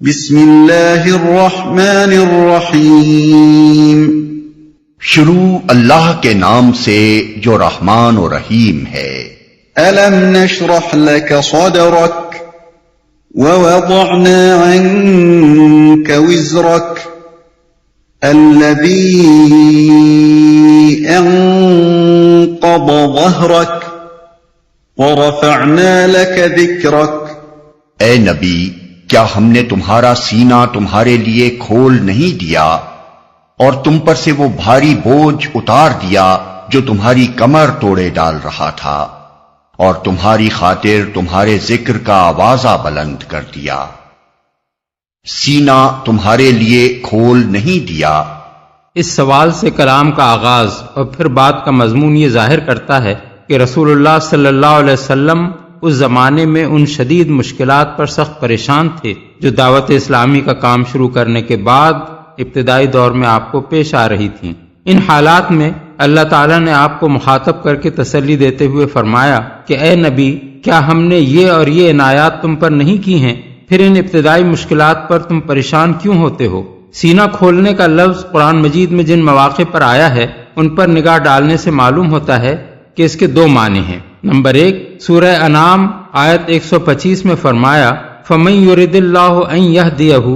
بسم اللہ الرحمن الرحیم شروع اللہ کے نام سے جو رحمان و رحیم ہے۔ ألم نشرح لك صدرك ووضعنا عنك وزرك الذي أنقض ظهرك ورفعنا لك ذكرك۔ اے نبی، کیا ہم نے تمہارا سینہ تمہارے لیے کھول نہیں دیا اور تم پر سے وہ بھاری بوجھ اتار دیا جو تمہاری کمر توڑے ڈال رہا تھا، اور تمہاری خاطر تمہارے ذکر کا آوازہ بلند کر دیا۔ سینہ تمہارے لیے کھول نہیں دیا۔ اس سوال سے کلام کا آغاز اور پھر بات کا مضمون یہ ظاہر کرتا ہے کہ رسول اللہ صلی اللہ علیہ وسلم اس زمانے میں ان شدید مشکلات پر سخت پریشان تھے جو دعوت اسلامی کا کام شروع کرنے کے بعد ابتدائی دور میں آپ کو پیش آ رہی تھیں۔ ان حالات میں اللہ تعالیٰ نے آپ کو مخاطب کر کے تسلی دیتے ہوئے فرمایا کہ اے نبی، کیا ہم نے یہ اور یہ عنایات تم پر نہیں کی ہیں؟ پھر ان ابتدائی مشکلات پر تم پریشان کیوں ہوتے ہو؟ سینہ کھولنے کا لفظ قرآن مجید میں جن مواقع پر آیا ہے ان پر نگاہ ڈالنے سے معلوم ہوتا ہے کہ اس کے دو معنی ہیں۔ نمبر 1، سورہ انعام آیت 125 میں فرمایا فَمَن يُرِدِ اللَّهُ أَن يَهْدِيَهُ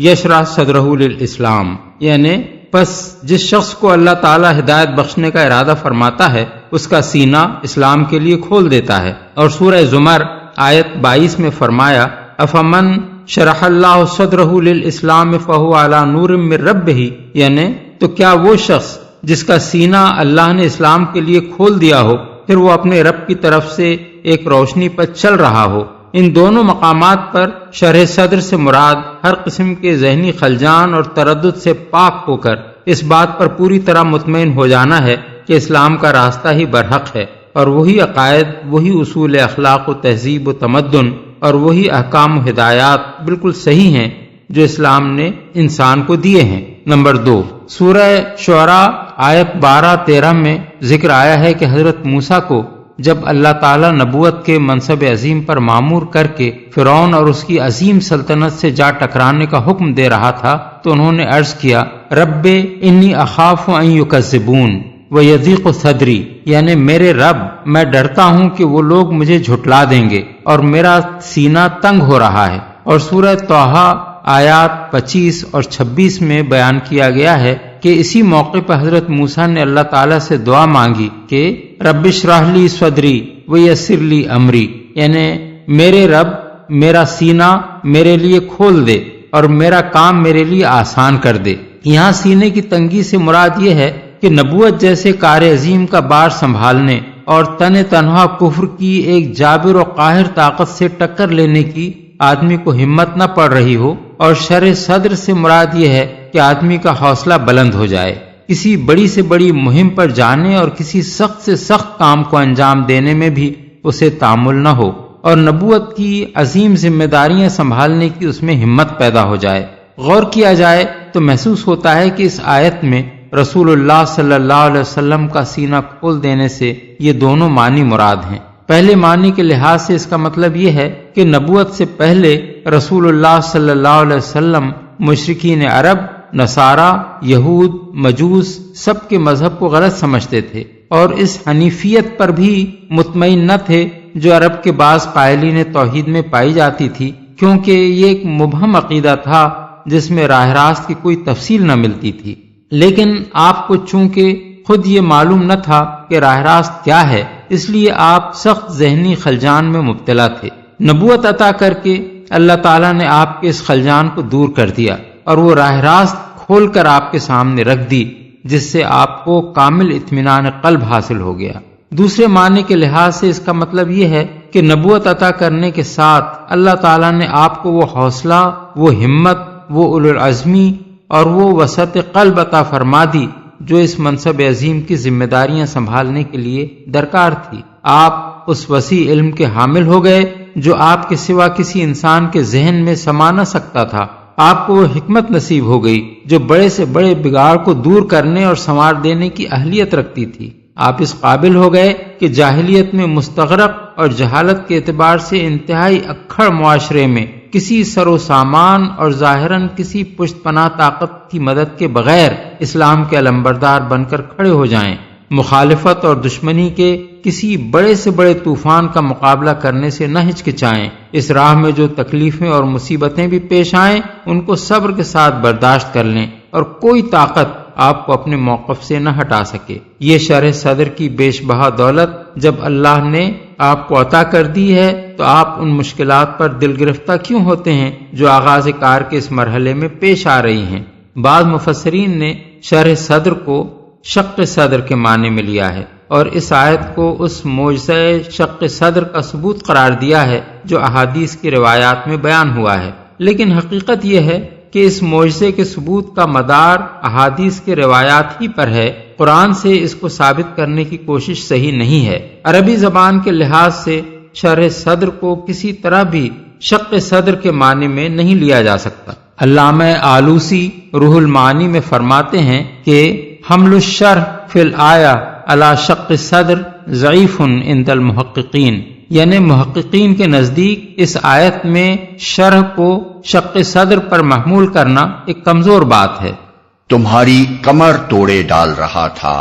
يَشْرَحْ صَدْرَهُ لِلْإِسْلَامِ، یعنی پس جس شخص کو اللہ تعالیٰ ہدایت بخشنے کا ارادہ فرماتا ہے اس کا سینہ اسلام کے لیے کھول دیتا ہے۔ اور سورہ زمر آیت 22 میں فرمایا أَفَمَن شَرَحَ اللَّهُ صَدْرَهُ لِلْإِسْلَامِ فَهُوَ عَلَى نُورٍ مِّن رَّبِّهِ، یعنی تو کیا وہ شخص جس کا سینہ اللہ نے اسلام کے لیے کھول دیا ہو پھر وہ اپنے رب کی طرف سے ایک روشنی پر چل رہا ہو۔ ان دونوں مقامات پر شرح صدر سے مراد ہر قسم کے ذہنی خلجان اور تردد سے پاک ہو کر اس بات پر پوری طرح مطمئن ہو جانا ہے کہ اسلام کا راستہ ہی برحق ہے، اور وہی عقائد، وہی اصول اخلاق و تہذیب و تمدن اور وہی احکام و ہدایات بالکل صحیح ہیں جو اسلام نے انسان کو دیے ہیں۔ نمبر 2، سورہ شعراء آیت 12-13 میں ذکر آیا ہے کہ حضرت موسیٰ کو جب اللہ تعالیٰ نبوت کے منصب عظیم پر معمور کر کے فرعون اور اس کی عظیم سلطنت سے جا ٹکرانے کا حکم دے رہا تھا تو انہوں نے عرض کیا رب انی اخاف ان یکذبون ویضیق صدری، یعنی میرے رب، میں ڈرتا ہوں کہ وہ لوگ مجھے جھٹلا دیں گے اور میرا سینہ تنگ ہو رہا ہے۔ اور سورہ طٰہٰ آیات 25 اور 26 میں بیان کیا گیا ہے کہ اسی موقع پر حضرت موسیٰ نے اللہ تعالیٰ سے دعا مانگی کہ رب اشرح لی صدری ویسر لی امری، یعنی میرے رب میرا سینہ میرے لیے کھول دے اور میرا کام میرے لیے آسان کر دے۔ یہاں سینے کی تنگی سے مراد یہ ہے کہ نبوت جیسے کار عظیم کا بار سنبھالنے اور تنہا کفر کی ایک جابر و قاہر طاقت سے ٹکر لینے کی آدمی کو ہمت نہ پڑ رہی ہو، اور شرح صدر سے مراد یہ ہے کہ آدمی کا حوصلہ بلند ہو جائے، کسی بڑی سے بڑی مہم پر جانے اور کسی سخت سے سخت کام کو انجام دینے میں بھی اسے تامل نہ ہو، اور نبوت کی عظیم ذمہ داریاں سنبھالنے کی اس میں ہمت پیدا ہو جائے۔ غور کیا جائے تو محسوس ہوتا ہے کہ اس آیت میں رسول اللہ صلی اللہ علیہ وسلم کا سینہ کھول دینے سے یہ دونوں معنی مراد ہیں۔ پہلے معنی کے لحاظ سے اس کا مطلب یہ ہے کہ نبوت سے پہلے رسول اللہ صلی اللہ علیہ وسلم مشرکین عرب، نصارہ، یہود، مجوس سب کے مذہب کو غلط سمجھتے تھے اور اس حنیفیت پر بھی مطمئن نہ تھے جو عرب کے بعض قائلین توحید میں پائی جاتی تھی، کیونکہ یہ ایک مبہم عقیدہ تھا جس میں راہ راست کی کوئی تفصیل نہ ملتی تھی۔ لیکن آپ کو چونکہ خود یہ معلوم نہ تھا کہ راہ راست کیا ہے، اس لیے آپ سخت ذہنی خلجان میں مبتلا تھے۔ نبوت عطا کر کے اللہ تعالیٰ نے آپ کے اس خلجان کو دور کر دیا اور وہ راہ راست کھول کر آپ کے سامنے رکھ دی، جس سے آپ کو کامل اطمینان قلب حاصل ہو گیا۔ دوسرے معنی کے لحاظ سے اس کا مطلب یہ ہے کہ نبوت عطا کرنے کے ساتھ اللہ تعالیٰ نے آپ کو وہ حوصلہ، وہ ہمت، وہ اولو العزمی اور وہ وسعت قلب عطا فرما دی جو اس منصب عظیم کی ذمہ داریاں سنبھالنے کے لیے درکار تھی۔ آپ اس وسیع علم کے حامل ہو گئے جو آپ کے سوا کسی انسان کے ذہن میں سما نہ سکتا تھا۔ آپ کو وہ حکمت نصیب ہو گئی جو بڑے سے بڑے بگاڑ کو دور کرنے اور سنوار دینے کی اہلیت رکھتی تھی۔ آپ اس قابل ہو گئے کہ جاہلیت میں مستغرق اور جہالت کے اعتبار سے انتہائی اکھڑ معاشرے میں کسی سر و سامان اور ظاہراً کسی پشت پناہ طاقت کی مدد کے بغیر اسلام کے علمبردار بن کر کھڑے ہو جائیں، مخالفت اور دشمنی کے کسی بڑے سے بڑے طوفان کا مقابلہ کرنے سے نہ ہچکچائیں، اس راہ میں جو تکلیفیں اور مصیبتیں بھی پیش آئیں ان کو صبر کے ساتھ برداشت کر لیں، اور کوئی طاقت آپ کو اپنے موقف سے نہ ہٹا سکے۔ یہ شرح صدر کی بیش بہا دولت جب اللہ نے آپ کو عطا کر دی ہے تو آپ ان مشکلات پر دل گرفتہ کیوں ہوتے ہیں جو آغاز کار کے اس مرحلے میں پیش آ رہی ہیں؟ بعض مفسرین نے شرح صدر کو شق صدر کے معنی میں لیا ہے اور اس آیت کو اس معجزہ شق صدر کا ثبوت قرار دیا ہے جو احادیث کی روایات میں بیان ہوا ہے، لیکن حقیقت یہ ہے کہ اس معجزے کے ثبوت کا مدار احادیث کے روایات ہی پر ہے، قرآن سے اس کو ثابت کرنے کی کوشش صحیح نہیں ہے۔ عربی زبان کے لحاظ سے شرح صدر کو کسی طرح بھی شق صدر کے معنی میں نہیں لیا جا سکتا۔ علامہ آلوسی روح المعانی میں فرماتے ہیں کہ حمل الشرح فی الآیہ علی شق صدر ضعیف عند المحققین، یعنی محققین کے نزدیک اس آیت میں شرح کو شق صدر پر محمول کرنا ایک کمزور بات ہے۔ تمہاری کمر توڑے ڈال رہا تھا۔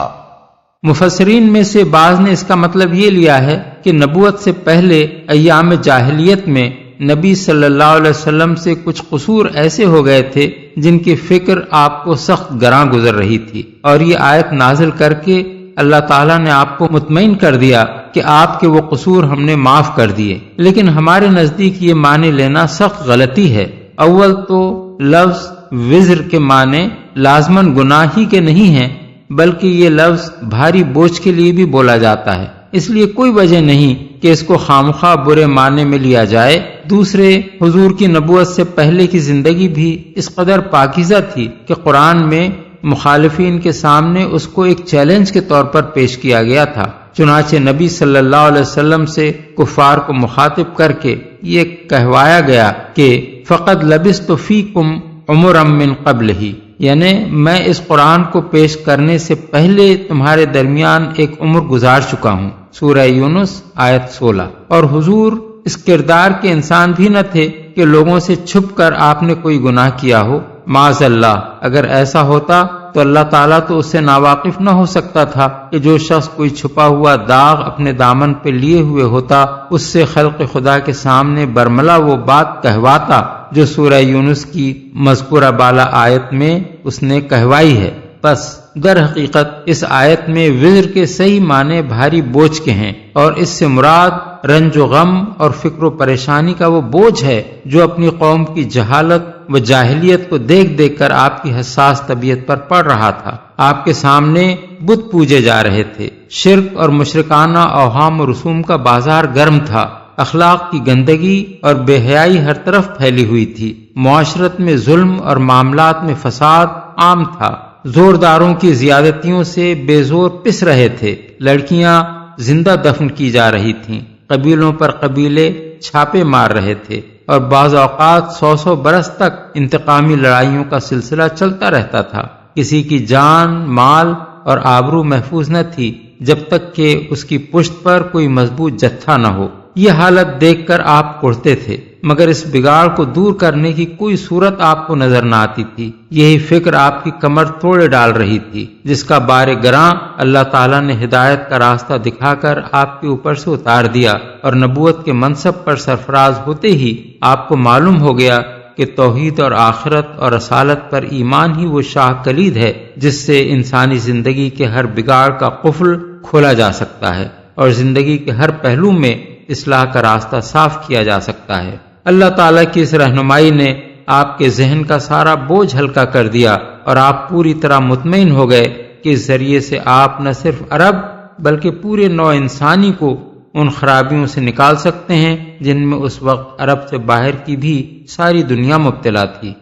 مفسرین میں سے بعض نے اس کا مطلب یہ لیا ہے کہ نبوت سے پہلے ایام جاہلیت میں نبی صلی اللہ علیہ وسلم سے کچھ قصور ایسے ہو گئے تھے جن کی فکر آپ کو سخت گراں گزر رہی تھی، اور یہ آیت نازل کر کے اللہ تعالیٰ نے آپ کو مطمئن کر دیا کہ آپ کے وہ قصور ہم نے معاف کر دیے۔ لیکن ہمارے نزدیک یہ معنی لینا سخت غلطی ہے۔ اول تو لفظ وزر کے معنی لازماً گناہ ہی کے نہیں ہیں، بلکہ یہ لفظ بھاری بوجھ کے لیے بھی بولا جاتا ہے، اس لیے کوئی وجہ نہیں کہ اس کو خامخواہ برے معنی میں لیا جائے۔ دوسرے، حضور کی نبوت سے پہلے کی زندگی بھی اس قدر پاکیزہ تھی کہ قرآن میں مخالفین کے سامنے اس کو ایک چیلنج کے طور پر پیش کیا گیا تھا، چنانچہ نبی صلی اللہ علیہ وسلم سے کفار کو مخاطب کر کے یہ کہوایا گیا کہ فقد لبثت فیکم عمرا من قبلہ، یعنی میں اس قرآن کو پیش کرنے سے پہلے تمہارے درمیان ایک عمر گزار چکا ہوں، سورہ یونس آیت 16۔ اور حضور اس کردار کے انسان بھی نہ تھے کہ لوگوں سے چھپ کر آپ نے کوئی گناہ کیا ہو، معاذ اللہ، اگر ایسا ہوتا تو اللہ تعالیٰ تو اس سے ناواقف نہ ہو سکتا تھا کہ جو شخص کوئی چھپا ہوا داغ اپنے دامن پہ لیے ہوئے ہوتا اس سے خلق خدا کے سامنے برملا وہ بات کہواتا جو سورہ یونس کی مذکورہ بالا آیت میں اس نے کہوائی ہے۔ بس در حقیقت اس آیت میں وزر کے صحیح معنی بھاری بوجھ کے ہیں، اور اس سے مراد رنج و غم اور فکر و پریشانی کا وہ بوجھ ہے جو اپنی قوم کی جہالت و جاہلیت کو دیکھ دیکھ کر آپ کی حساس طبیعت پر پڑ رہا تھا۔ آپ کے سامنے بت پوجے جا رہے تھے، شرک اور مشرکانہ اوہام و رسوم کا بازار گرم تھا، اخلاق کی گندگی اور بے حیائی ہر طرف پھیلی ہوئی تھی، معاشرت میں ظلم اور معاملات میں فساد عام تھا، زورداروں کی زیادتیوں سے بے زور پس رہے تھے، لڑکیاں زندہ دفن کی جا رہی تھیں، قبیلوں پر قبیلے چھاپے مار رہے تھے، اور بعض اوقات 100 برس تک انتقامی لڑائیوں کا سلسلہ چلتا رہتا تھا۔ کسی کی جان، مال اور آبرو محفوظ نہ تھی جب تک کہ اس کی پشت پر کوئی مضبوط جتھا نہ ہو۔ یہ حالت دیکھ کر آپ اڑتے تھے، مگر اس بگاڑ کو دور کرنے کی کوئی صورت آپ کو نظر نہ آتی تھی۔ یہی فکر آپ کی کمر توڑے ڈال رہی تھی، جس کا بار گراں اللہ تعالیٰ نے ہدایت کا راستہ دکھا کر آپ کے اوپر سے اتار دیا، اور نبوت کے منصب پر سرفراز ہوتے ہی آپ کو معلوم ہو گیا کہ توحید اور آخرت اور رسالت پر ایمان ہی وہ شاہ کلید ہے جس سے انسانی زندگی کے ہر بگاڑ کا قفل کھولا جا سکتا ہے، اور زندگی کے ہر پہلو میں اصلاح کا راستہ صاف کیا جا سکتا ہے۔ اللہ تعالیٰ کی اس رہنمائی نے آپ کے ذہن کا سارا بوجھ ہلکا کر دیا، اور آپ پوری طرح مطمئن ہو گئے کہ اس ذریعے سے آپ نہ صرف عرب بلکہ پورے نوع انسانی کو ان خرابیوں سے نکال سکتے ہیں جن میں اس وقت عرب سے باہر کی بھی ساری دنیا مبتلا تھی۔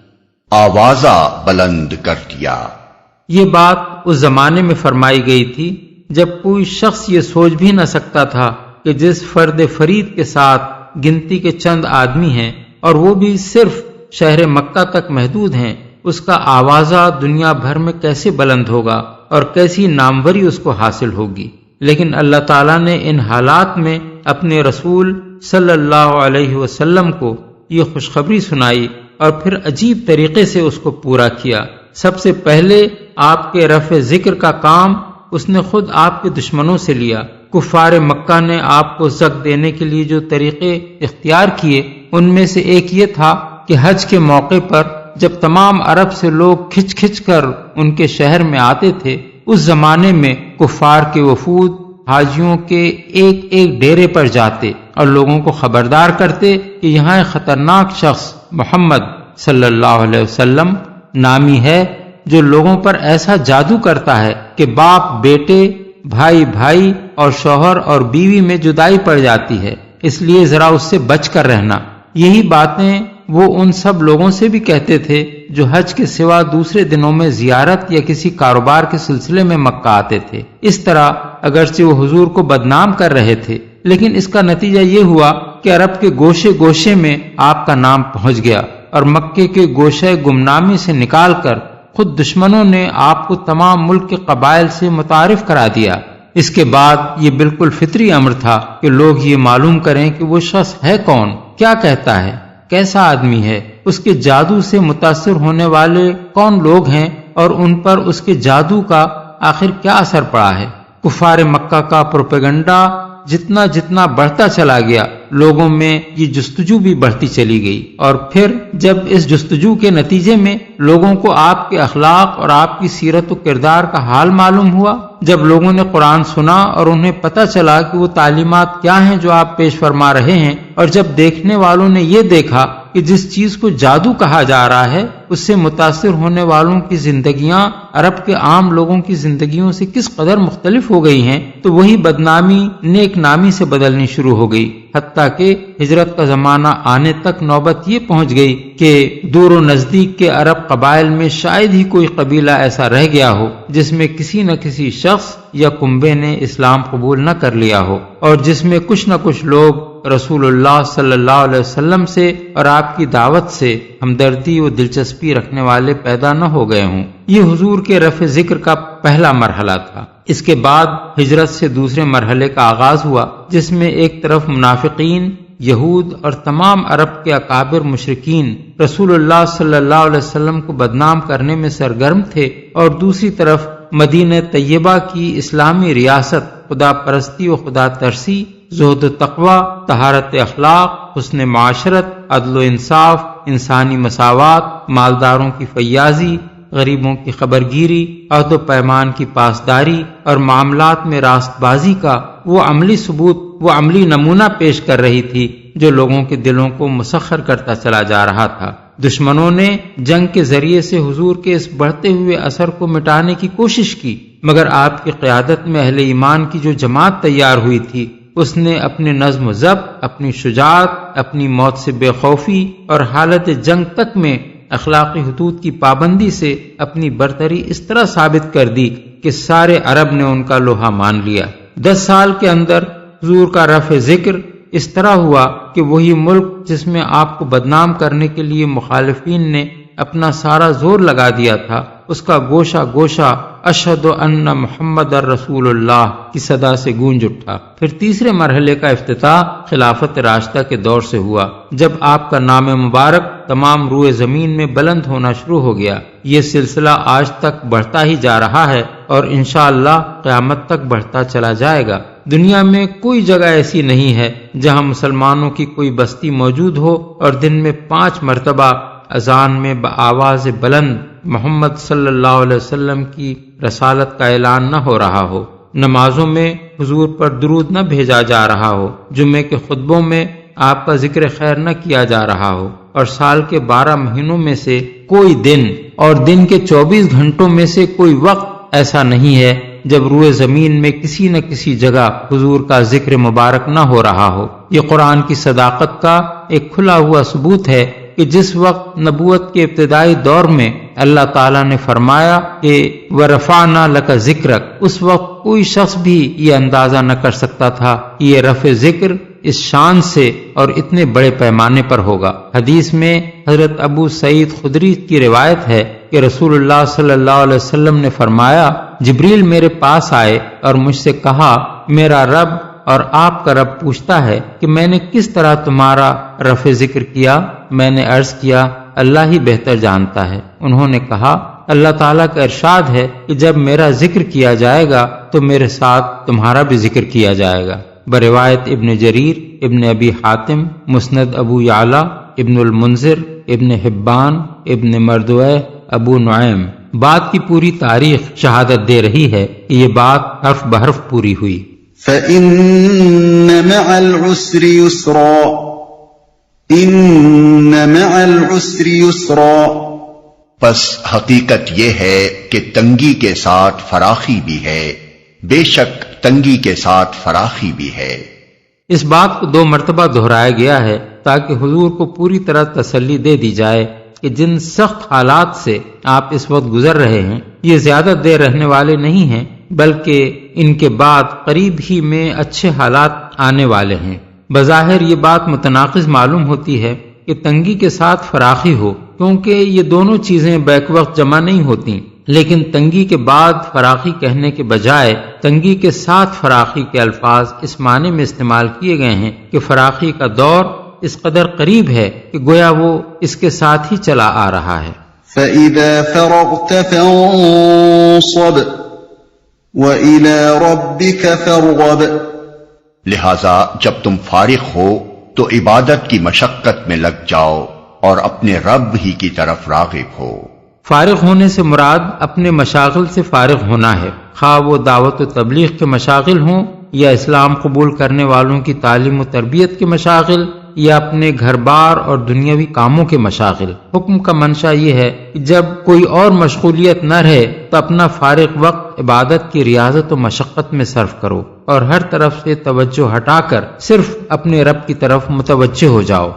آوازہ بلند کر دیا۔ یہ بات اس زمانے میں فرمائی گئی تھی جب کوئی شخص یہ سوچ بھی نہ سکتا تھا کہ جس فرد فرید کے ساتھ گنتی کے چند آدمی ہیں اور وہ بھی صرف شہر مکہ تک محدود ہیں، اس کا آوازہ دنیا بھر میں کیسے بلند ہوگا اور کیسی ناموری اس کو حاصل ہوگی۔ لیکن اللہ تعالیٰ نے ان حالات میں اپنے رسول صلی اللہ علیہ وسلم کو یہ خوشخبری سنائی اور پھر عجیب طریقے سے اس کو پورا کیا۔ سب سے پہلے آپ کے رفع ذکر کا کام اس نے خود آپ کے دشمنوں سے لیا۔ کفار مکہ نے آپ کو زک دینے کے لیے جو طریقے اختیار کیے ان میں سے ایک یہ تھا کہ حج کے موقع پر جب تمام عرب سے لوگ کھچ کھچ کر ان کے شہر میں آتے تھے، اس زمانے میں کفار کے وفود حاجیوں کے ایک ایک ڈیرے پر جاتے اور لوگوں کو خبردار کرتے کہ یہاں ایک خطرناک شخص محمد صلی اللہ علیہ وسلم نامی ہے جو لوگوں پر ایسا جادو کرتا ہے کہ باپ بیٹے، بھائی بھائی اور شوہر اور بیوی میں جدائی پڑ جاتی ہے، اس لیے ذرا اس سے بچ کر رہنا۔ یہی باتیں وہ ان سب لوگوں سے بھی کہتے تھے جو حج کے سوا دوسرے دنوں میں زیارت یا کسی کاروبار کے سلسلے میں مکہ آتے تھے۔ اس طرح اگرچہ وہ حضور کو بدنام کر رہے تھے، لیکن اس کا نتیجہ یہ ہوا کہ عرب کے گوشے گوشے میں آپ کا نام پہنچ گیا اور مکے کے گوشے گمنامی سے نکال کر خود دشمنوں نے آپ کو تمام ملک کے قبائل سے متعارف کرا دیا۔ اس کے بعد یہ بالکل فطری امر تھا کہ لوگ یہ معلوم کریں کہ وہ شخص ہے کون، کیا کہتا ہے، کیسا آدمی ہے، اس کے جادو سے متاثر ہونے والے کون لوگ ہیں اور ان پر اس کے جادو کا آخر کیا اثر پڑا ہے۔ کفار مکہ کا پروپیگنڈا جتنا جتنا بڑھتا چلا گیا، لوگوں میں یہ جستجو بھی بڑھتی چلی گئی، اور پھر جب اس جستجو کے نتیجے میں لوگوں کو آپ کے اخلاق اور آپ کی سیرت و کردار کا حال معلوم ہوا، جب لوگوں نے قرآن سنا اور انہیں پتہ چلا کہ وہ تعلیمات کیا ہیں جو آپ پیش فرما رہے ہیں، اور جب دیکھنے والوں نے یہ دیکھا کہ جس چیز کو جادو کہا جا رہا ہے اس سے متاثر ہونے والوں کی زندگیاں عرب کے عام لوگوں کی زندگیوں سے کس قدر مختلف ہو گئی ہیں، تو وہی بدنامی نیک نامی سے بدلنی شروع ہو گئی، حتیٰ کہ ہجرت کا زمانہ آنے تک نوبت یہ پہنچ گئی کہ دور و نزدیک کے عرب قبائل میں شاید ہی کوئی قبیلہ ایسا رہ گیا ہو جس میں کسی نہ کسی شخص یا کنبے نے اسلام قبول نہ کر لیا ہو، اور جس میں کچھ نہ کچھ لوگ رسول اللہ صلی اللہ علیہ وسلم سے اور آپ کی دعوت سے ہمدردی و دلچسپی رکھنے والے پیدا نہ ہو گئے ہوں۔ یہ حضور کے رفع ذکر کا پہلا مرحلہ تھا۔ اس کے بعد ہجرت سے دوسرے مرحلے کا آغاز ہوا، جس میں ایک طرف منافقین، یہود اور تمام عرب کے اکابر مشرکین رسول اللہ صلی اللہ علیہ وسلم کو بدنام کرنے میں سرگرم تھے، اور دوسری طرف مدینہ طیبہ کی اسلامی ریاست خدا پرستی و خدا ترسی، زہد و تقوی، طہارت اخلاق، حسن معاشرت، عدل و انصاف، انسانی مساوات، مالداروں کی فیاضی، غریبوں کی خبرگیری، عہد و پیمان کی پاسداری اور معاملات میں راست بازی کا وہ عملی ثبوت، وہ عملی نمونہ پیش کر رہی تھی جو لوگوں کے دلوں کو مسخر کرتا چلا جا رہا تھا۔ دشمنوں نے جنگ کے ذریعے سے حضور کے اس بڑھتے ہوئے اثر کو مٹانے کی کوشش کی، مگر آپ کی قیادت میں اہل ایمان کی جو جماعت تیار ہوئی تھی اس نے اپنے نظم و ضبط، اپنی شجاعت، اپنی موت سے بے خوفی اور حالت جنگ تک میں اخلاقی حدود کی پابندی سے اپنی برتری اس طرح ثابت کر دی کہ سارے عرب نے ان کا لوہا مان لیا۔ 10 سال کے اندر حضور کا رفع ذکر اس طرح ہوا کہ وہی ملک جس میں آپ کو بدنام کرنے کے لیے مخالفین نے اپنا سارا زور لگا دیا تھا، اس کا گوشہ گوشہ اشہد ان محمد الرسول اللہ کی صدا سے گونج اٹھا۔ پھر تیسرے مرحلے کا افتتاح خلافت راشدہ کے دور سے ہوا، جب آپ کا نام مبارک تمام روئے زمین میں بلند ہونا شروع ہو گیا۔ یہ سلسلہ آج تک بڑھتا ہی جا رہا ہے اور انشاءاللہ قیامت تک بڑھتا چلا جائے گا۔ دنیا میں کوئی جگہ ایسی نہیں ہے جہاں مسلمانوں کی کوئی بستی موجود ہو اور دن میں 5 مرتبہ اذان میں بآواز بلند محمد صلی اللہ علیہ وسلم کی رسالت کا اعلان نہ ہو رہا ہو، نمازوں میں حضور پر درود نہ بھیجا جا رہا ہو، جمعے کے خطبوں میں آپ کا ذکر خیر نہ کیا جا رہا ہو، اور سال کے 12 مہینوں میں سے کوئی دن اور دن کے 24 گھنٹوں میں سے کوئی وقت ایسا نہیں ہے جب روئے زمین میں کسی نہ کسی جگہ حضور کا ذکر مبارک نہ ہو رہا ہو۔ یہ قرآن کی صداقت کا ایک کھلا ہوا ثبوت ہے کہ جس وقت نبوت کے ابتدائی دور میں اللہ تعالیٰ نے فرمایا کہ وَرَفَعْنَا لَكَ ذِكْرَكَ، اس وقت کوئی شخص بھی یہ اندازہ نہ کر سکتا تھا کہ یہ رفع ذکر اس شان سے اور اتنے بڑے پیمانے پر ہوگا۔ حدیث میں حضرت ابو سعید خدری کی روایت ہے کہ رسول اللہ صلی اللہ علیہ وسلم نے فرمایا، جبریل میرے پاس آئے اور مجھ سے کہا، میرا رب اور آپ کا رب پوچھتا ہے کہ میں نے کس طرح تمہارا رفع ذکر کیا؟ میں نے عرض کیا اللہ ہی بہتر جانتا ہے۔ انہوں نے کہا اللہ تعالیٰ کا ارشاد ہے کہ جب میرا ذکر کیا جائے گا تو میرے ساتھ تمہارا بھی ذکر کیا جائے گا۔ بروایت ابن جریر، ابن ابی حاتم، مسند ابو یعلا، ابن المنذر، ابن حبان، ابن مردویہ، ابو نعیم۔ بات کی پوری تاریخ شہادت دے رہی ہے کہ یہ بات حرف بحرف پوری ہوئی۔ فَإِنَّ مَعَ الْعُسْرِ يُسْرًا إِنَّ مَعَ الْعُسْرِ يُسْرًا۔ پس حقیقت یہ ہے کہ تنگی کے ساتھ فراخی بھی ہے، بے شک تنگی کے ساتھ فراخی بھی ہے۔ اس بات کو 2 مرتبہ دہرایا گیا ہے تاکہ حضور کو پوری طرح تسلی دے دی جائے کہ جن سخت حالات سے آپ اس وقت گزر رہے ہیں یہ زیادہ دیر رہنے والے نہیں ہیں، بلکہ ان کے بعد قریب ہی میں اچھے حالات آنے والے ہیں۔ بظاہر یہ بات متناقض معلوم ہوتی ہے کہ تنگی کے ساتھ فراخی ہو، کیونکہ یہ دونوں چیزیں بیک وقت جمع نہیں ہوتی، لیکن تنگی کے بعد فراخی کہنے کے بجائے تنگی کے ساتھ فراخی کے الفاظ اس معنی میں استعمال کیے گئے ہیں کہ فراخی کا دور اس قدر قریب ہے کہ گویا وہ اس کے ساتھ ہی چلا آ رہا ہے۔ فَإِذَا فَرَغْتَ فَانصَبْ وَإِلَى رَبِّكَ فَارْغَب۔ لہذا جب تم فارغ ہو تو عبادت کی مشقت میں لگ جاؤ اور اپنے رب ہی کی طرف راغب ہو۔ فارغ ہونے سے مراد اپنے مشاغل سے فارغ ہونا ہے، خواہ وہ دعوت و تبلیغ کے مشاغل ہوں یا اسلام قبول کرنے والوں کی تعلیم و تربیت کے مشاغل یا اپنے گھر بار اور دنیاوی کاموں کے مشاغل۔ حکم کا منشا یہ ہے کہ جب کوئی اور مشغولیت نہ رہے تو اپنا فارغ وقت عبادت کی ریاضت و مشقت میں صرف کرو اور ہر طرف سے توجہ ہٹا کر صرف اپنے رب کی طرف متوجہ ہو جاؤ۔